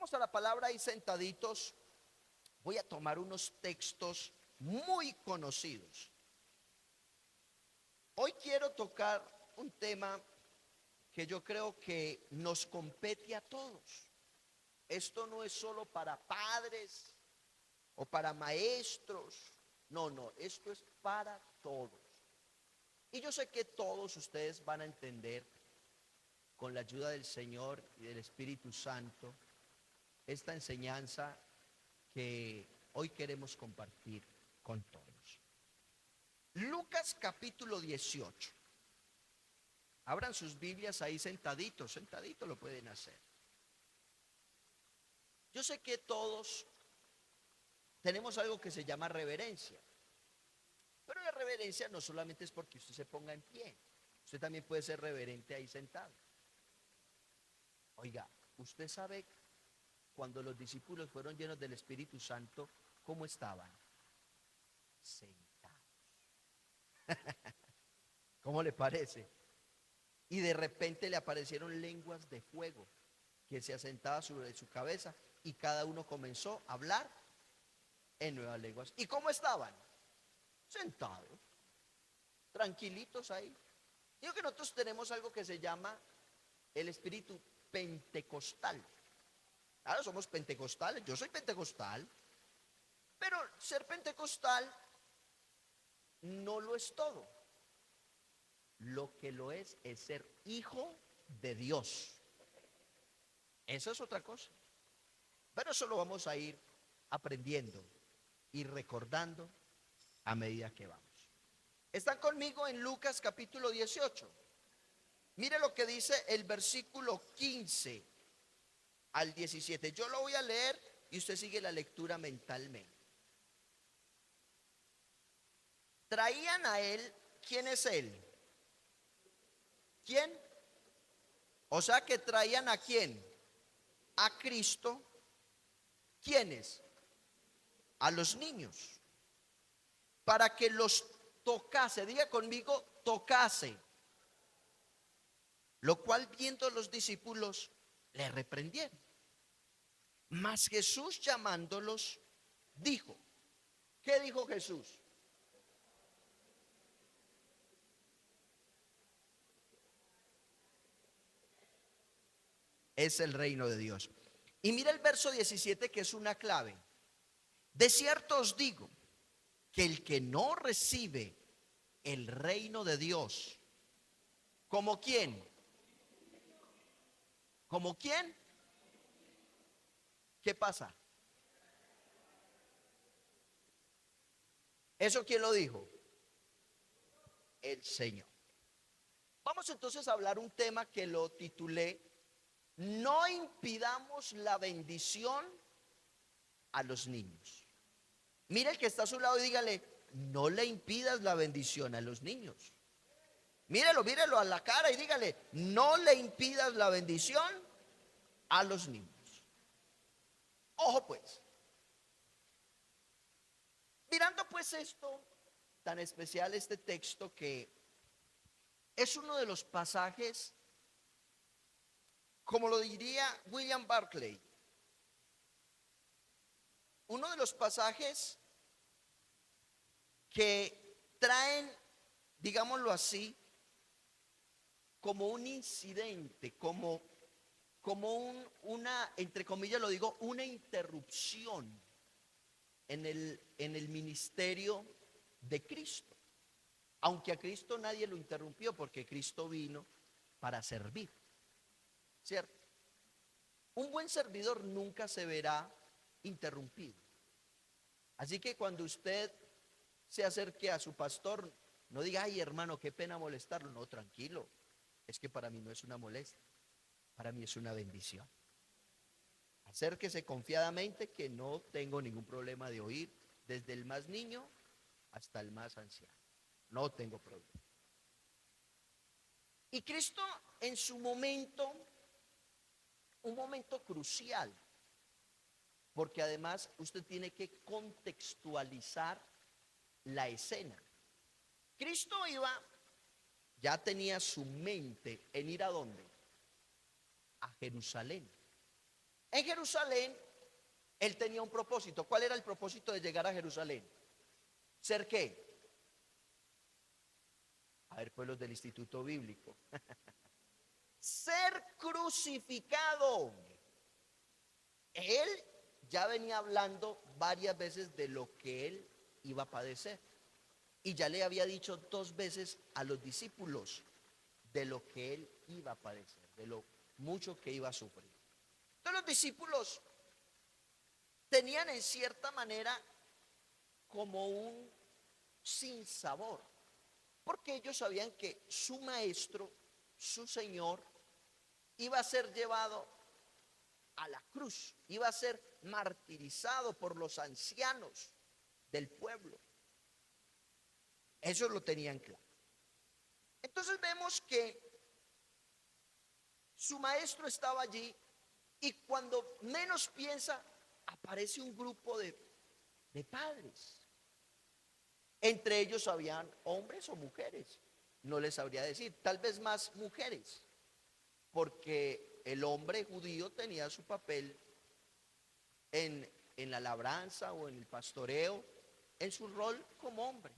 Vamos a la palabra ahí sentaditos. Voy a tomar unos textos muy conocidos. Hoy quiero tocar un tema que yo creo que nos compete a todos. Esto no es solo para padres o para maestros. No, no, esto es para todos. Y yo sé que todos ustedes van a entender, con la ayuda del Señor y del Espíritu Santo, esta enseñanza que hoy queremos compartir con todos. Lucas capítulo 18. Abran sus Biblias ahí sentaditos, sentaditos lo pueden hacer. Yo sé que todos tenemos algo que se llama reverencia. Pero la reverencia no solamente es porque usted se ponga en pie. Usted también puede ser reverente ahí sentado. Oiga, usted sabe cuando los discípulos fueron llenos del Espíritu Santo, ¿cómo estaban? Sentados. ¿Cómo le parece? Y de repente le aparecieron lenguas de fuego que se asentaban sobre su cabeza y cada uno comenzó a hablar en nuevas lenguas. ¿Y cómo estaban? Sentados, tranquilitos ahí. Digo que nosotros tenemos algo que se llama el espíritu pentecostal. Claro, somos pentecostales, yo soy pentecostal, pero ser pentecostal no lo es todo. Lo que lo es ser hijo de Dios. Eso es otra cosa. Pero eso lo vamos a ir aprendiendo y recordando a medida que vamos. ¿Están conmigo en Lucas capítulo 18? Mire lo que dice el versículo 15 al 17. Yo lo voy a leer y usted sigue la lectura mentalmente. Traían a él, ¿quién es él? ¿Quién? O sea que traían a quién? A Cristo. ¿Quiénes? A los niños. Para que los tocase, diga conmigo, tocase. Lo cual viendo los discípulos le reprendieron. Mas Jesús llamándolos dijo, ¿qué dijo Jesús? Es el reino de Dios. Y mira el verso 17 que es una clave. De cierto os digo que el que no recibe el reino de Dios, ¿como quién? ¿Como quién? ¿Qué pasa? ¿Eso quién lo dijo? El Señor. Vamos entonces a hablar un tema que lo titulé: no impidamos la bendición a los niños. Mire el que está a su lado y dígale, no le impidas la bendición a los niños. Mírelo, mírelo a la cara y dígale, no le impidas la bendición a los niños. Ojo pues. Mirando pues esto tan especial, este texto que es uno de los pasajes, como lo diría William Barclay, uno de los pasajes que traen, digámoslo así, como un incidente, como una, entre comillas lo digo, una interrupción en el ministerio de Cristo. Aunque a Cristo nadie lo interrumpió, porque Cristo vino para servir, ¿cierto? Un buen servidor nunca se verá interrumpido. Así que cuando usted se acerque a su pastor, no diga, ay hermano, qué pena molestarlo. No, tranquilo, es que para mí no es una molestia, para mí es una bendición. Acérquese confiadamente, que no tengo ningún problema de oír, desde el más niño hasta el más anciano. No tengo problema. Y Cristo en su momento, un momento crucial, porque además usted tiene que contextualizar la escena. Cristo ya tenía su mente en ir ¿a dónde? A Jerusalén. En Jerusalén, él tenía un propósito. ¿Cuál era el propósito de llegar a Jerusalén? ¿Ser qué? A ver, pueblos del Instituto Bíblico. Ser crucificado. Él ya venía hablando varias veces de lo que él iba a padecer. Y ya le había dicho 2 veces a los discípulos de lo que él iba a padecer, de lo mucho que iba a sufrir. Entonces los discípulos tenían en cierta manera como un sinsabor, porque ellos sabían que su maestro, su Señor, iba a ser llevado a la cruz, iba a ser martirizado por los ancianos del pueblo. Eso lo tenían claro. Entonces vemos que su maestro estaba allí y cuando menos piensa, aparece un grupo de padres. Entre ellos habían hombres o mujeres, no les sabría decir, tal vez más mujeres, porque el hombre judío tenía su papel en la labranza o en el pastoreo, en su rol como hombre.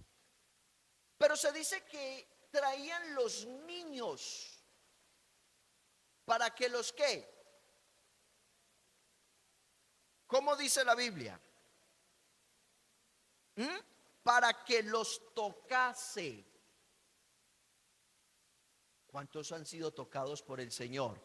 Pero se dice que traían los niños para que los ¿qué? ¿Cómo dice la Biblia? Para que los tocase. ¿Cuántos han sido tocados por el Señor?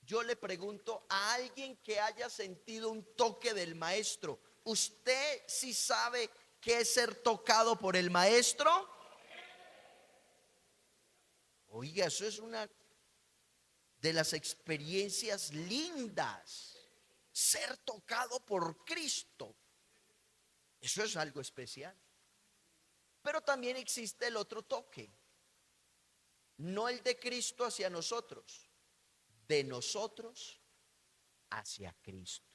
Yo le pregunto a alguien que haya sentido un toque del maestro, ¿usted sí sabe qué es ser tocado por el maestro? Oiga, eso es una de las experiencias lindas, ser tocado por Cristo. Eso es algo especial. Pero también existe el otro toque, no el de Cristo hacia nosotros, de nosotros hacia Cristo,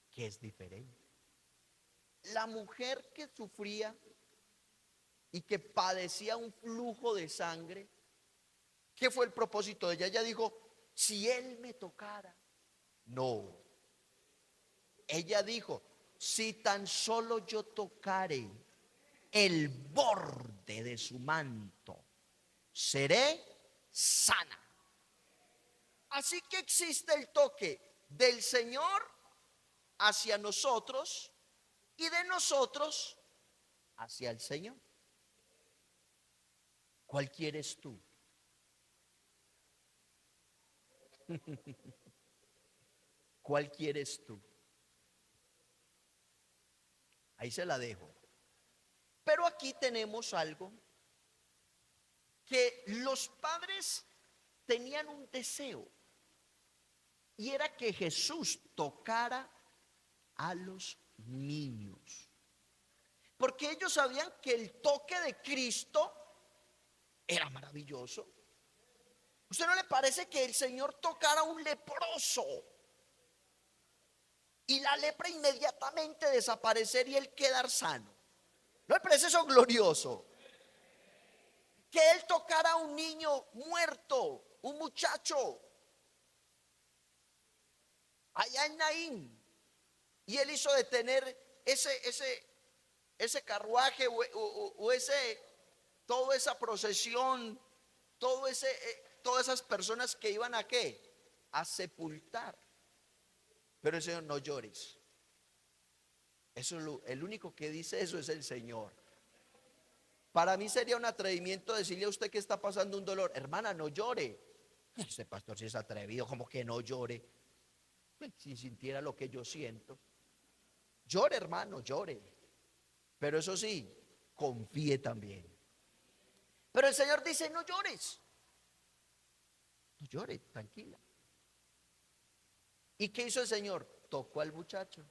que es diferente. La mujer que sufría y que padecía un flujo de sangre, ¿qué fue el propósito de ella? Ella dijo, si él me tocara. No. Ella dijo, si tan solo yo tocare el borde de su manto, seré sana. Así que existe el toque del Señor hacia nosotros y de nosotros hacia el Señor. ¿Cuál quieres tú? ¿Cuál quieres tú? Ahí se la dejo. Pero aquí tenemos algo que los padres tenían un deseo, y era que Jesús tocara a los niños. Porque ellos sabían que el toque de Cristo era maravilloso. ¿Usted no le parece que el Señor tocara a un leproso y la lepra inmediatamente desaparecer y él quedar sano? ¿No le parece eso glorioso? Que él tocara a un niño muerto, un muchacho, allá en Naín, y él hizo detener ese carruaje o toda esa procesión, todas esas personas que iban a ¿qué? A sepultar. Pero el Señor, no llores. Eso el único que dice eso es el Señor. Para mí sería un atrevimiento decirle a usted que está pasando un dolor, hermana, no llore. Este pastor si es atrevido, como que no llore. Si sintiera lo que yo siento, llore, hermano, llore. Pero eso sí, confíe también. Pero el Señor dice, no llores. No llore, tranquila. ¿Y qué hizo el Señor? Tocó al muchacho.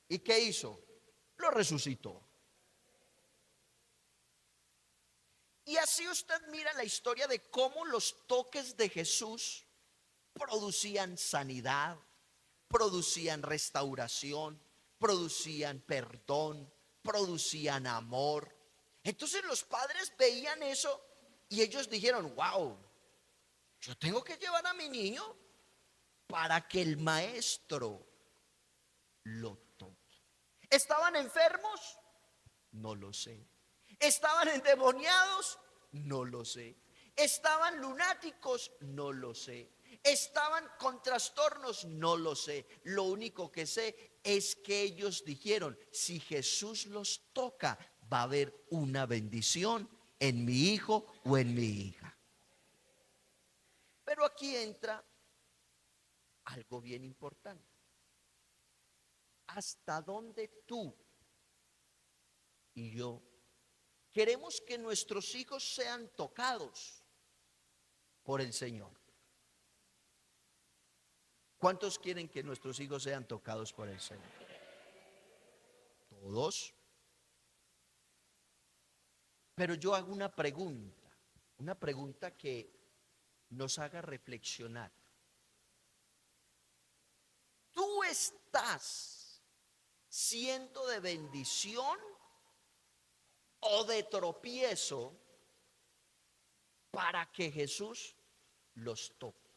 ¿Y qué hizo? Lo resucitó. Y así usted mira la historia de cómo los toques de Jesús producían sanidad, producían restauración, producían perdón, producían amor. Entonces los padres veían eso y ellos dijeron, wow, yo tengo que llevar a mi niño para que el maestro lo toque. ¿Estaban enfermos? No lo sé. ¿Estaban endemoniados? No lo sé. ¿Estaban lunáticos? No lo sé. ¿Estaban con trastornos? No lo sé. Lo único que sé es que ellos dijeron, si Jesús los toca, va a haber una bendición en mi hijo o en mi hija. Pero aquí entra algo bien importante. ¿Hasta dónde tú y yo queremos que nuestros hijos sean tocados por el Señor? ¿Cuántos quieren que nuestros hijos sean tocados por el Señor? Todos. Pero yo hago una pregunta que nos haga reflexionar. ¿Tú estás siendo de bendición o de tropiezo para que Jesús los toque?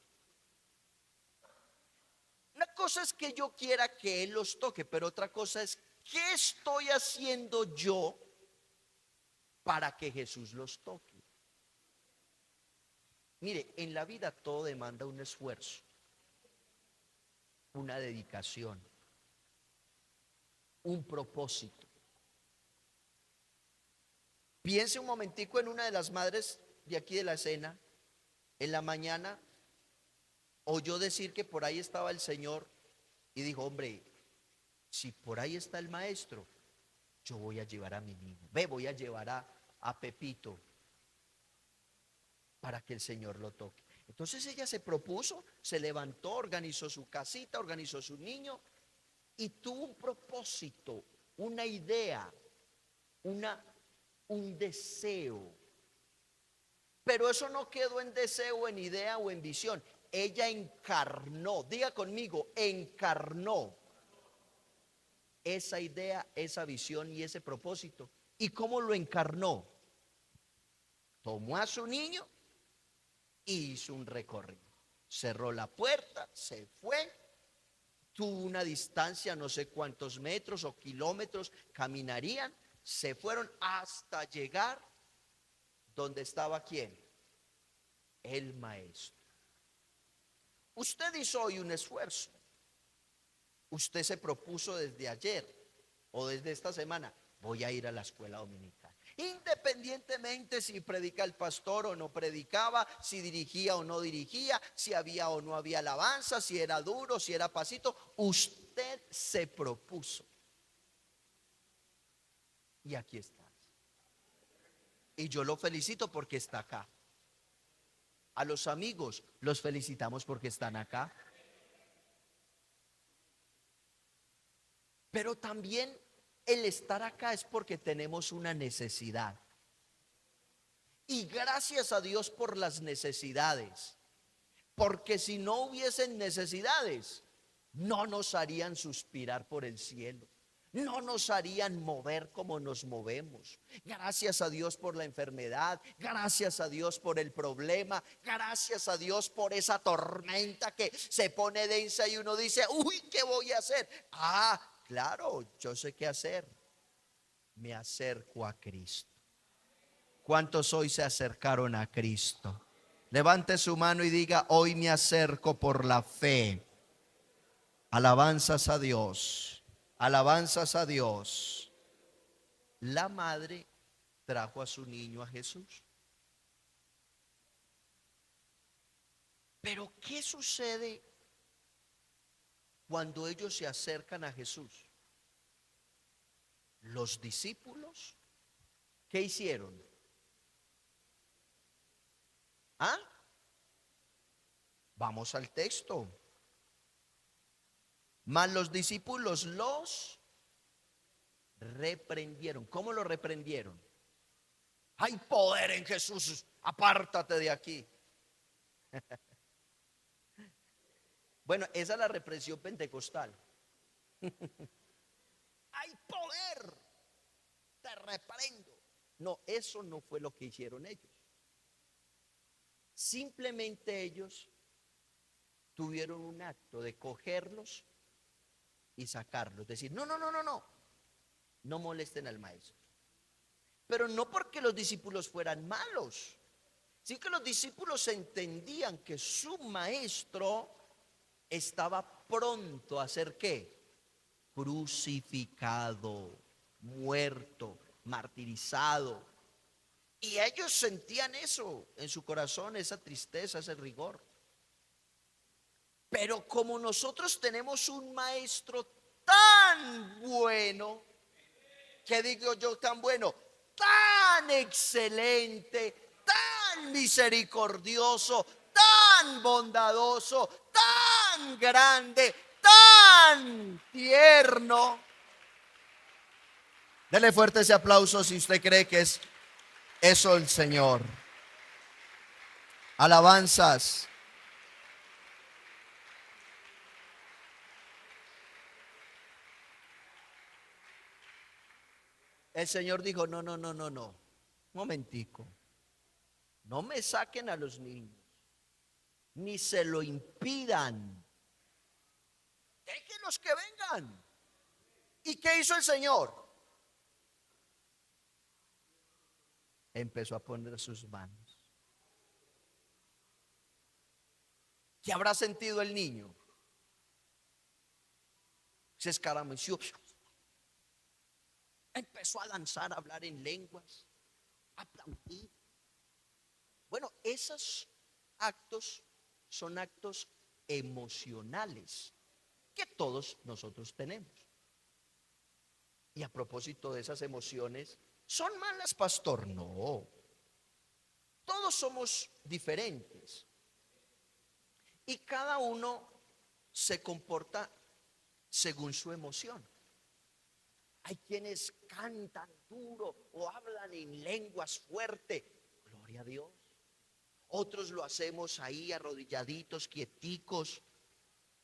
Una cosa es que yo quiera que Él los toque, pero otra cosa es, ¿qué estoy haciendo yo para que Jesús los toque? Mire, en la vida todo demanda un esfuerzo, una dedicación, un propósito. Piense un momentico en una de las madres de aquí de la escena. En la mañana oyó decir que por ahí estaba el Señor y dijo, hombre, si por ahí está el maestro, yo voy a llevar a mi niño. Voy a llevar a Pepito para que el Señor lo toque. Entonces ella se propuso, se levantó, organizó su casita, organizó su niño y tuvo un propósito, una idea, un deseo. Pero eso no quedó en deseo, en idea o en visión. Ella encarnó, diga conmigo, encarnó esa idea, esa visión y ese propósito. ¿Y cómo lo encarnó? Tomó a su niño y hizo un recorrido. Cerró la puerta, se fue, tuvo una distancia, no sé cuántos metros o kilómetros caminarían, se fueron hasta llegar donde estaba quién, el maestro. Usted hizo hoy un esfuerzo. Usted se propuso desde ayer o desde esta semana, voy a ir a la escuela dominical. Independientemente si predica el pastor o no predicaba, si dirigía o no dirigía, si había o no había alabanza, si era duro, si era pasito, usted se propuso. Y aquí está. Y yo lo felicito porque está acá. A los amigos los felicitamos porque están acá. Pero también el estar acá es porque tenemos una necesidad. Y gracias a Dios por las necesidades. Porque si no hubiesen necesidades, no nos harían suspirar por el cielo. No nos harían mover como nos movemos. Gracias a Dios por la enfermedad. Gracias a Dios por el problema. Gracias a Dios por esa tormenta que se pone densa y uno dice, uy, ¿qué voy a hacer? Ah, claro, yo sé qué hacer. Me acerco a Cristo. ¿Cuántos hoy se acercaron a Cristo? Levante su mano y diga, hoy me acerco por la fe. Alabanzas a Dios. Alabanzas a Dios. La madre trajo a su niño a Jesús. Pero ¿qué sucede cuando ellos se acercan a Jesús? Los discípulos, ¿qué hicieron? ¿Ah? Vamos al texto. Mas los discípulos los reprendieron. ¿Cómo lo reprendieron? Hay poder en Jesús, apártate de aquí. Bueno, esa es la represión pentecostal. Hay poder, te reprendo. No, eso no fue lo que hicieron ellos. Simplemente ellos tuvieron un acto de cogerlos y sacarlos, decir, no, no, no, no, no, no molesten al maestro. Pero no porque los discípulos fueran malos, sino que los discípulos entendían que su maestro estaba pronto a ser ¿qué? Crucificado, muerto, martirizado. Y ellos sentían eso en su corazón, esa tristeza, ese rigor. Pero como nosotros tenemos un maestro tan bueno, que digo yo tan bueno, tan excelente, tan misericordioso, tan bondadoso, tan grande, tan tierno. Dele fuerte ese aplauso si usted cree que es eso el Señor. Alabanzas. El Señor dijo, no, no, no, no, no. Un momentico. No me saquen a los niños, ni se lo impidan. Déjenlos que vengan. ¿Y qué hizo el Señor? Empezó a poner sus manos. ¿Qué habrá sentido el niño? Se escaramució. Empezó a danzar, a hablar en lenguas, a aplaudir. Bueno, esos actos son actos emocionales que todos nosotros tenemos. Y a propósito de esas emociones, ¿son malas, pastor? No. Todos somos diferentes. Y cada uno se comporta según su emoción. Hay quienes cantan duro o hablan en lenguas fuerte. Gloria a Dios. Otros lo hacemos ahí arrodilladitos, quieticos.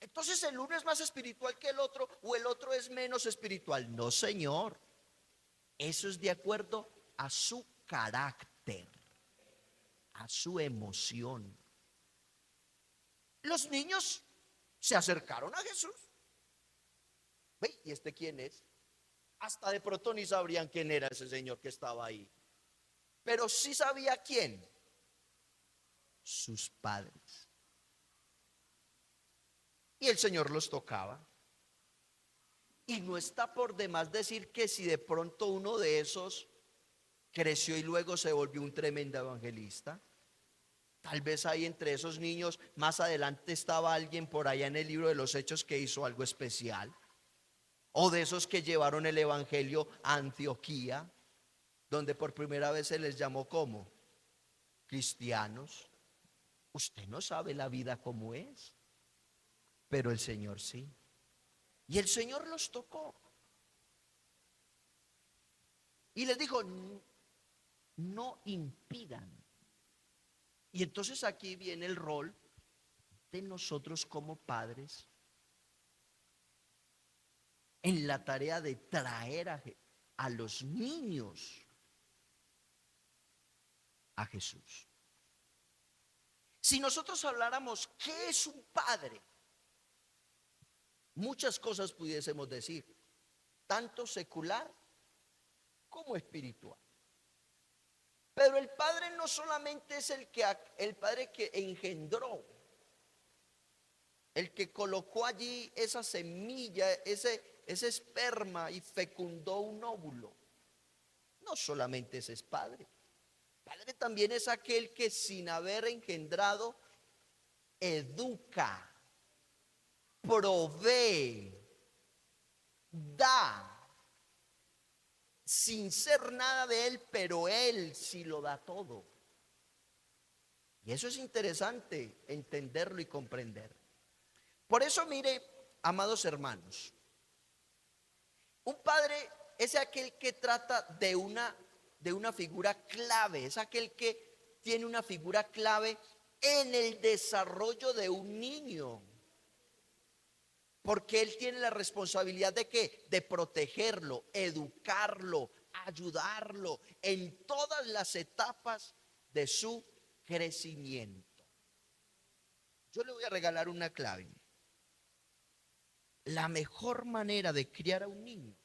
Entonces el uno es más espiritual que el otro o el otro es menos espiritual. No, señor. Eso es de acuerdo a su carácter, a su emoción. Los niños se acercaron a Jesús. ¿Ve? ¿Y este quién es? Hasta de pronto ni sabrían quién era ese señor que estaba ahí. Pero sí sabía quién. Sus padres. Y el Señor los tocaba. Y no está por demás decir que si de pronto uno de esos creció y luego se volvió un tremendo evangelista, tal vez ahí entre esos niños más adelante estaba alguien por allá en el libro de los Hechos que hizo algo especial, o de esos que llevaron el evangelio a Antioquía, donde por primera vez se les llamó como cristianos. Usted no sabe la vida como es, pero el Señor sí. Y el Señor los tocó y les dijo, no impidan. Y entonces aquí viene el rol de nosotros como padres en la tarea de traer a los niños a Jesús. Si nosotros habláramos qué es un padre, muchas cosas pudiésemos decir, tanto secular como espiritual. Pero el padre no solamente es el padre que engendró, el que colocó allí esa semilla, ese esperma y fecundó un óvulo. No solamente ese es padre. Padre también es aquel que sin haber engendrado educa, provee, da, sin ser nada de él, pero él sí lo da todo. Y eso es interesante entenderlo y comprender. Por eso mire, amados hermanos, un padre es aquel que trata de una figura clave, es aquel que tiene una figura clave en el desarrollo de un niño. Porque él tiene la responsabilidad de ¿qué? De protegerlo, educarlo, ayudarlo en todas las etapas de su crecimiento. Yo le voy a regalar una clave. La mejor manera de criar a un niño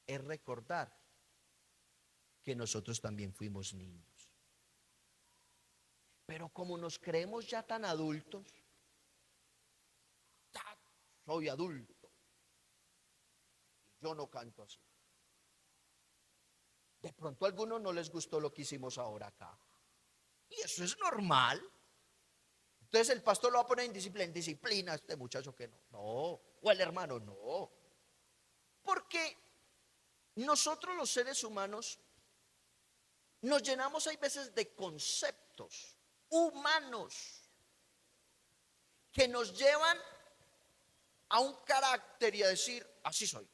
es recordar que nosotros también fuimos niños. Pero como nos creemos ya tan adultos, ya soy adulto, yo no canto así. De pronto a algunos no les gustó lo que hicimos ahora acá. Y eso es normal. Entonces el pastor lo va a poner en disciplina, este muchacho que no. No, o el hermano, no. Porque nosotros los seres humanos nos llenamos hay veces de conceptos humanos que nos llevan a un carácter y a decir, así soy.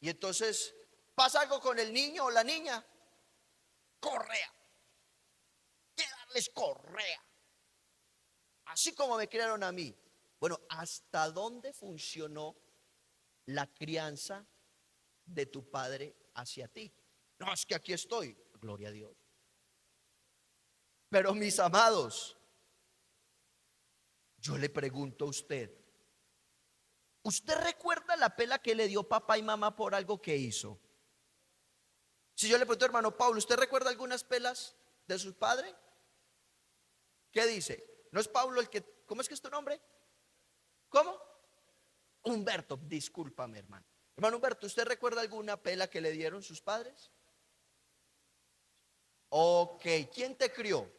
Y entonces pasa algo con el niño o la niña, correa. Que darles correa. Así como me criaron a mí. Bueno, ¿hasta dónde funcionó la crianza de tu padre hacia ti? No, es que aquí estoy, gloria a Dios. Pero mis amados, yo le pregunto a usted, ¿usted recuerda la pela que le dio papá y mamá por algo que hizo? Si yo le pregunto, hermano Pablo, ¿usted recuerda algunas pelas de su padre? ¿Qué dice? ¿No es Pablo el que, cómo es que es tu nombre? ¿Cómo? Humberto, discúlpame, hermano. Hermano Humberto, ¿usted recuerda alguna pela que le dieron sus padres? Ok, ¿quién te crió?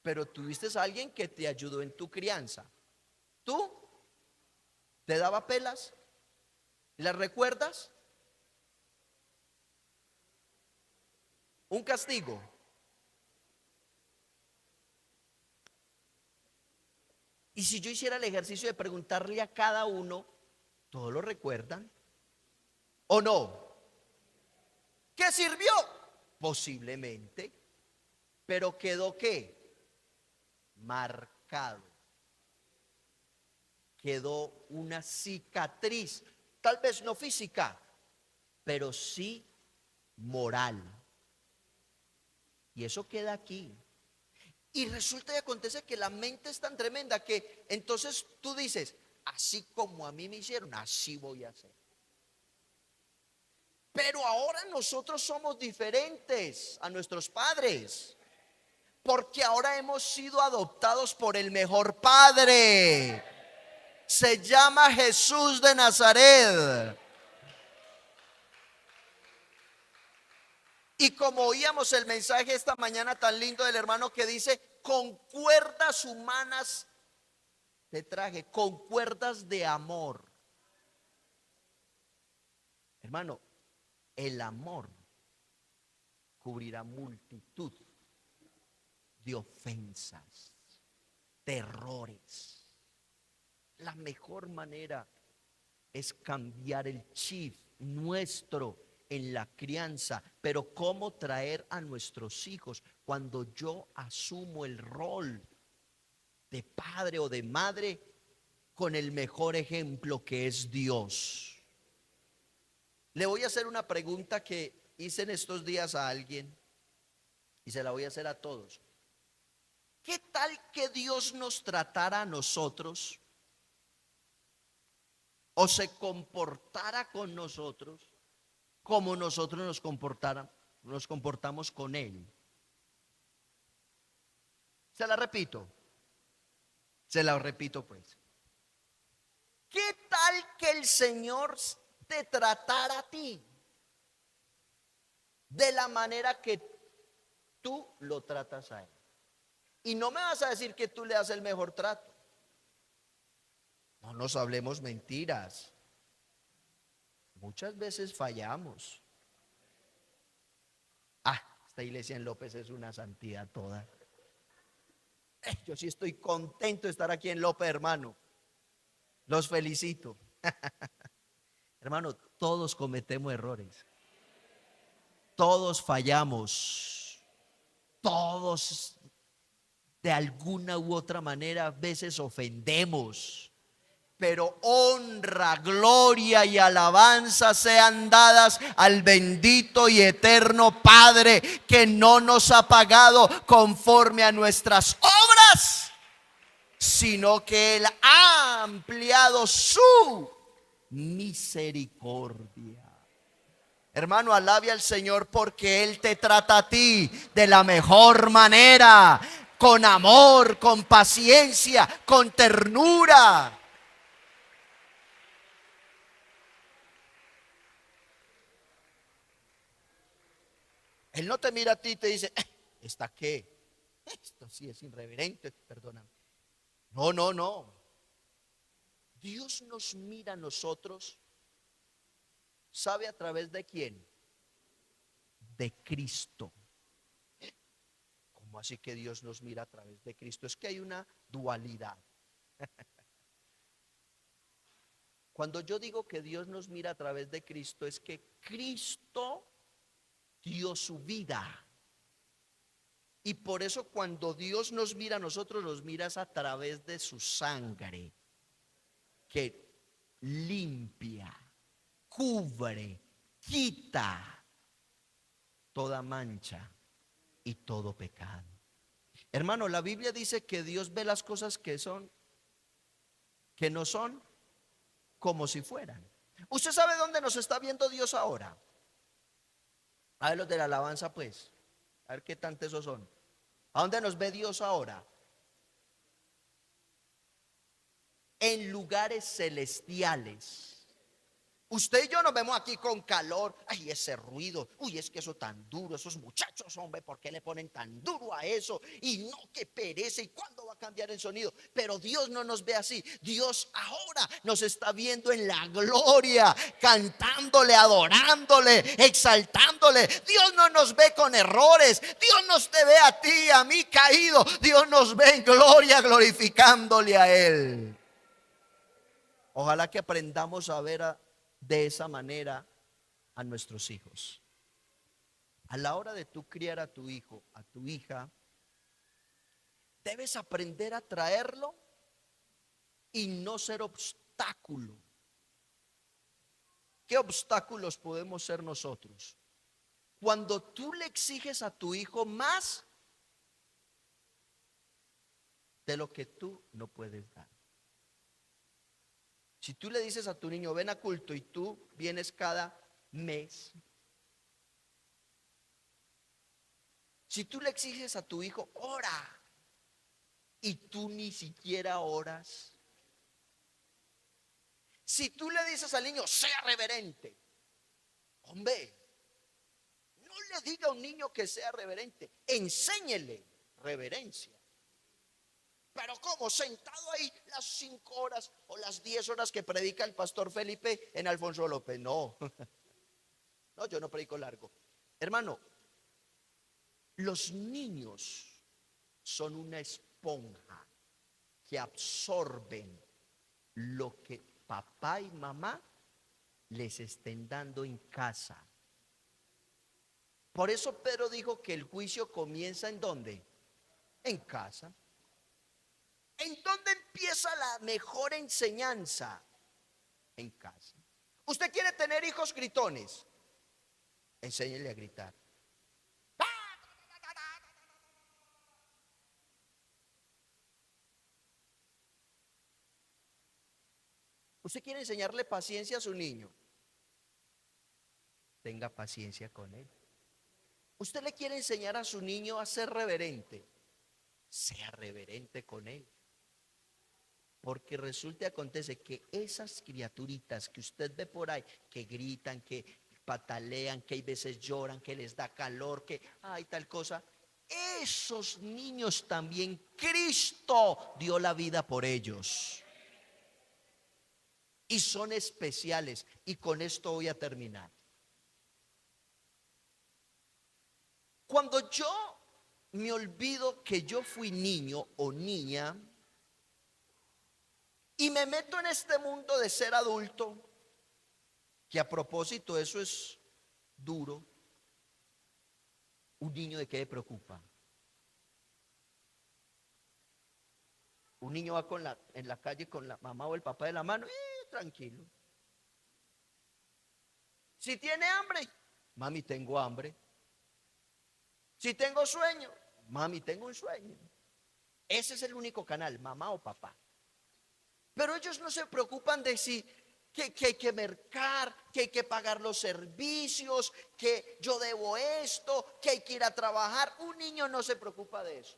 Pero tuviste a alguien que te ayudó en tu crianza. ¿Tú? ¿Te daba pelas? ¿Las recuerdas? ¿Un castigo? Y si yo hiciera el ejercicio de preguntarle a cada uno, ¿todos lo recuerdan? ¿O no? ¿Qué sirvió? Posiblemente. Pero quedó ¿qué? Marcado. Quedó una cicatriz, tal vez no física, pero sí moral. Y eso queda aquí. Y resulta y acontece que la mente es tan tremenda que entonces tú dices, así como a mí me hicieron, así voy a hacer. Pero ahora nosotros somos diferentes a nuestros padres, porque ahora hemos sido adoptados por el mejor padre. Se llama Jesús de Nazaret. Y como oíamos el mensaje esta mañana tan lindo del hermano que dice, con cuerdas humanas te traje, con cuerdas de amor. Hermano, el amor cubrirá multitud de ofensas, terrores. La mejor manera es cambiar el chip nuestro en la crianza, pero cómo traer a nuestros hijos cuando yo asumo el rol de padre o de madre con el mejor ejemplo que es Dios. Le voy a hacer una pregunta que hice en estos días a alguien y se la voy a hacer a todos. ¿Qué tal que Dios nos tratara a nosotros o se comportara con nosotros como nosotros nos comportamos con Él? Se la repito. Se la repito pues. ¿Qué tal que el Señor te tratara a ti de la manera que tú lo tratas a Él? Y no me vas a decir que tú le das el mejor trato. No nos hablemos mentiras. Muchas veces fallamos. Esta iglesia en López es una santidad toda. Yo sí estoy contento de estar aquí en López, hermano. Los felicito. Hermano, todos cometemos errores. Todos fallamos. Todos de alguna u otra manera a veces ofendemos. pero honra, gloria y alabanza sean dadas al bendito y eterno Padre, que no nos ha pagado conforme a nuestras obras, sino que Él ha ampliado su misericordia. Hermano, alabe al Señor, porque Él te trata a ti de la mejor manera, con amor, con paciencia, con ternura. Él no te mira a ti y te dice, ¿esta qué? Esto sí es irreverente, perdóname. No, no, no. Dios nos mira a nosotros, ¿sabe a través de quién? De Cristo. ¿Cómo así que Dios nos mira a través de Cristo? Es que hay una dualidad. Cuando yo digo que Dios nos mira a través de Cristo, es que Cristo dio su vida. Y por eso cuando Dios nos mira a nosotros, nos mira a través de su sangre, que limpia, cubre, quita toda mancha y todo pecado. Hermano, la Biblia dice que Dios ve las cosas que son, que no son, como si fueran. ¿Usted sabe dónde nos está viendo Dios ahora? A ver los de la alabanza, pues. A ver qué tanto esos son. ¿A dónde nos ve Dios ahora? En lugares celestiales. Usted y yo nos vemos aquí con calor. Ay, ese ruido. Uy, es que eso tan duro. Esos muchachos, hombre, ¿por qué le ponen tan duro a eso? Y no, que perece. ¿Y cuándo va a cambiar el sonido? Pero Dios no nos ve así. Dios ahora nos está viendo en la gloria, cantándole, adorándole, exaltándole. Dios no nos ve con errores. Dios nos te ve a ti, a mí caído. Dios nos ve en gloria, glorificándole a Él. Ojalá que aprendamos a ver de esa manera a nuestros hijos. A la hora de tú criar a tu hijo, a tu hija, debes aprender a traerlo y no ser obstáculo. ¿Qué obstáculos podemos ser nosotros? Cuando tú le exiges a tu hijo más de lo que tú no puedes dar. Si tú le dices a tu niño, ven a culto, y tú vienes cada mes. Si tú le exiges a tu hijo, ora, y tú ni siquiera oras. Si tú le dices al niño, sea reverente, hombre, no le diga a un niño que sea reverente, enséñele reverencia. Pero ¿cómo? Sentado ahí las 5 horas o las 10 horas que predica el pastor Felipe en Alfonso López. No, no, yo no predico largo. Hermano, los niños son una esponja que absorben lo que papá y mamá les estén dando en casa. Por eso Pedro dijo que el juicio comienza ¿en dónde? En casa. ¿En dónde empieza la mejor enseñanza? En casa. ¿Usted quiere tener hijos gritones? Enséñele a gritar. ¿Usted quiere enseñarle paciencia a su niño? Tenga paciencia con él. ¿Usted le quiere enseñar a su niño a ser reverente? Sea reverente con él. Porque resulta y acontece que esas criaturitas que usted ve por ahí, que gritan, que patalean, que hay veces lloran, que les da calor, que hay tal cosa, esos niños también Cristo dio la vida por ellos. Y son especiales. Y con esto voy a terminar. Cuando yo me olvido que yo fui niño o niña y me meto en este mundo de ser adulto, que a propósito eso es duro, ¿un niño de qué le preocupa? Un niño va en la calle con la mamá o el papá de la mano, tranquilo. Si tiene hambre, mami, tengo hambre. Si tengo sueño, mami, tengo un sueño. Ese es el único canal, mamá o papá. Pero ellos no se preocupan de si que hay que mercar, que hay que pagar los servicios, que yo debo esto, que hay que ir a trabajar. Un niño no se preocupa de eso,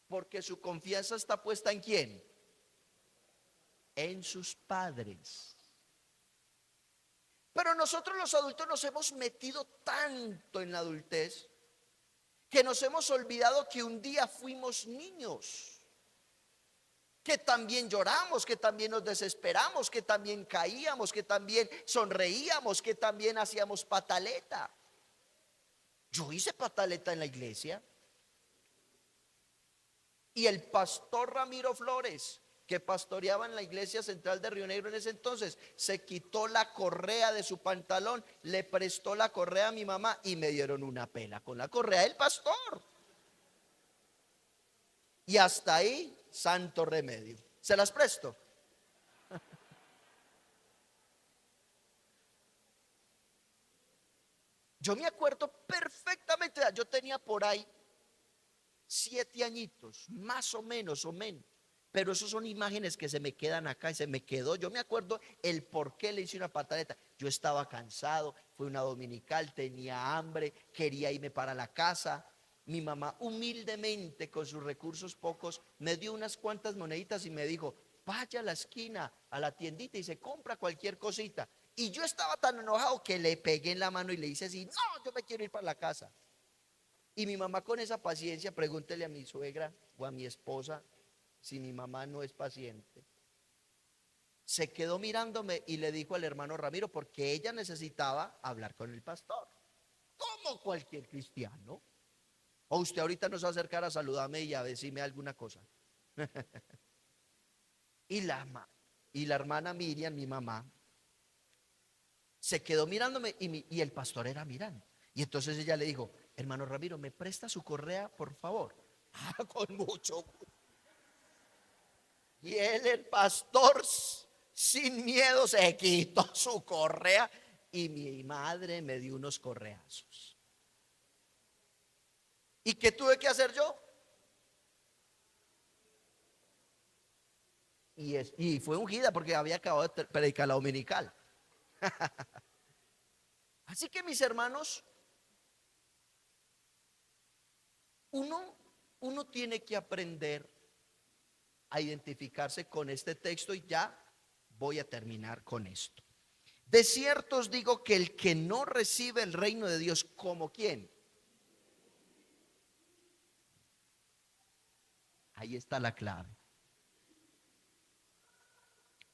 porque su confianza está puesta ¿en quién? En sus padres. Pero nosotros los adultos nos hemos metido tanto en la adultez que nos hemos olvidado que un día fuimos niños, que también lloramos, que también nos desesperamos, que también caíamos, que también sonreíamos, que también hacíamos pataleta. Yo hice pataleta en la iglesia. Y el pastor Ramiro Flores, que pastoreaba en la iglesia central de Río Negro en ese entonces, se quitó la correa de su pantalón, le prestó la correa a mi mamá y me dieron una pela con la correa del pastor. Y hasta ahí, santo remedio. ¿Se las presto? Yo me acuerdo perfectamente, yo tenía por ahí 7 añitos, más o menos. Pero esos son imágenes que se me quedan acá y se me quedó. Yo me acuerdo el por qué le hice una pataleta. Yo estaba cansado, fue una dominical, tenía hambre, quería irme para la casa. Mi mamá humildemente, con sus recursos pocos, me dio unas cuantas moneditas y me dijo, vaya a la esquina, a la tiendita y se compra cualquier cosita. Y yo estaba tan enojado que le pegué en la mano y le hice así, no, yo me quiero ir para la casa. Y mi mamá, con esa paciencia, pregúntele a mi suegra o a mi esposa si mi mamá no es paciente. Se quedó mirándome y le dijo al hermano Ramiro, porque ella necesitaba hablar con el pastor, como cualquier cristiano. O usted ahorita nos va a acercar a saludarme y a decirme alguna cosa. y, la, y la hermana Miriam, mi mamá, se quedó mirándome y el pastor era mirando. Y entonces ella le dijo, hermano Ramiro, ¿me presta su correa, por favor? Con mucho gusto. Y él, el pastor, sin miedo, se quitó su correa y mi madre me dio unos correazos. ¿Y qué tuve que hacer yo? Y fue ungida porque había acabado de predicar la dominical. Así que, mis hermanos, uno tiene que aprender a identificarse con este texto y ya voy a terminar con esto. De cierto os digo que el que no recibe el reino de Dios, ¿como quién? Ahí está la clave.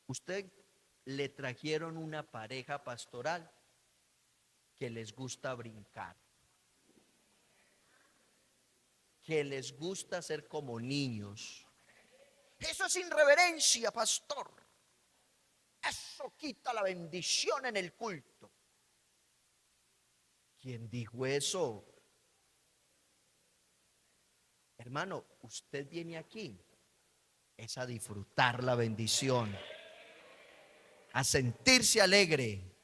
Usted le trajeron una pareja pastoral que les gusta brincar, que les gusta ser como niños. Eso es irreverencia, pastor. Eso quita la bendición en el culto. ¿Quién dijo eso? Hermano, usted viene aquí es a disfrutar la bendición, a sentirse alegre.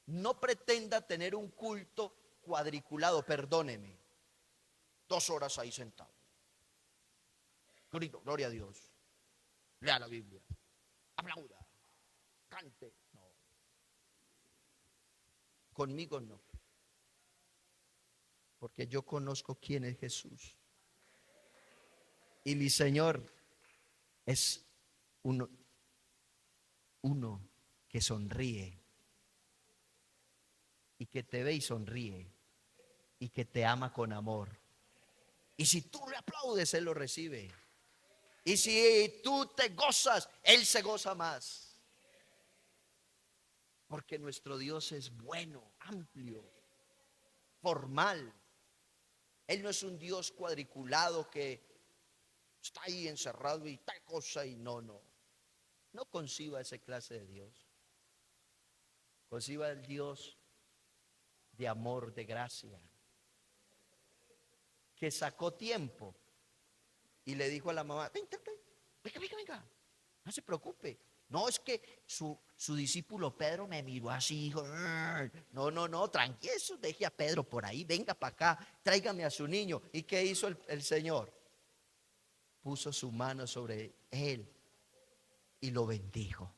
No pretenda tener un culto cuadriculado, perdóneme. 2 horas ahí sentado. Grito, gloria a Dios. Lea la Biblia. Aplauda. Cante. No. Conmigo no. Porque yo conozco quién es Jesús. Y mi Señor es uno que sonríe. Y que te ve y sonríe. Y que te ama con amor. Y si tú le aplaudes, Él lo recibe. Y si tú te gozas, Él se goza más. Porque nuestro Dios es bueno, amplio, formal. Él no es un Dios cuadriculado que está ahí encerrado y tal cosa y no. No conciba esa clase de Dios. Conciba el Dios de amor, de gracia, que sacó tiempo y le dijo a la mamá, venga, venga, venga, venga, no se preocupe. No, es que su discípulo Pedro me miró así, dijo, no, no, no, tranquilo, deje a Pedro por ahí, venga para acá, tráigame a su niño. ¿Y qué hizo el Señor? Puso su mano sobre él y lo bendijo.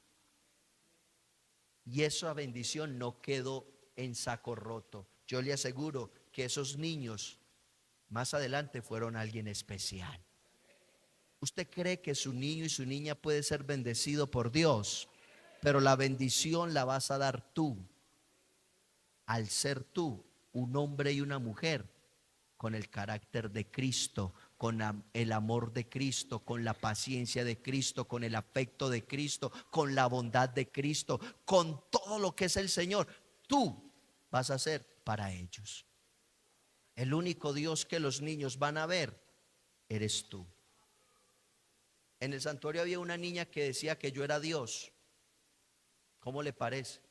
Y esa bendición no quedó en saco roto. Yo le aseguro que esos niños más adelante fueron alguien especial. ¿Usted cree que su niño y su niña puede ser bendecido por Dios? Pero la bendición la vas a dar tú, al ser tú un hombre y una mujer con el carácter de Cristo, con el amor de Cristo, con la paciencia de Cristo, con el afecto de Cristo, con la bondad de Cristo, con todo lo que es el Señor. Tú vas a ser para ellos. El único Dios que los niños van a ver eres tú. En el santuario había una niña que decía que yo era Dios. ¿Cómo le parece?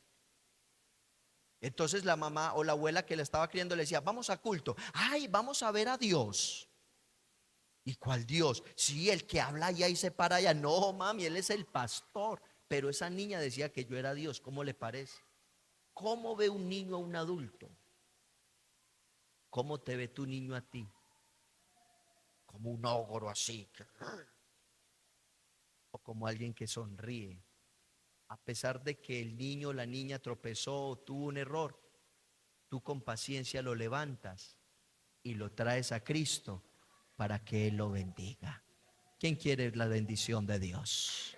Entonces la mamá o la abuela que la estaba criando le decía, vamos a culto. Ay, vamos a ver a Dios. ¿Y cuál Dios? Sí, el que habla allá y se para allá. No, mami, él es el pastor. Pero esa niña decía que yo era Dios. ¿Cómo le parece? ¿Cómo ve un niño a un adulto? ¿Cómo te ve tu niño a ti? Como un ogro así. O como alguien que sonríe. A pesar de que el niño o la niña tropezó o tuvo un error, tú con paciencia lo levantas y lo traes a Cristo para que Él lo bendiga. ¿Quién quiere la bendición de Dios?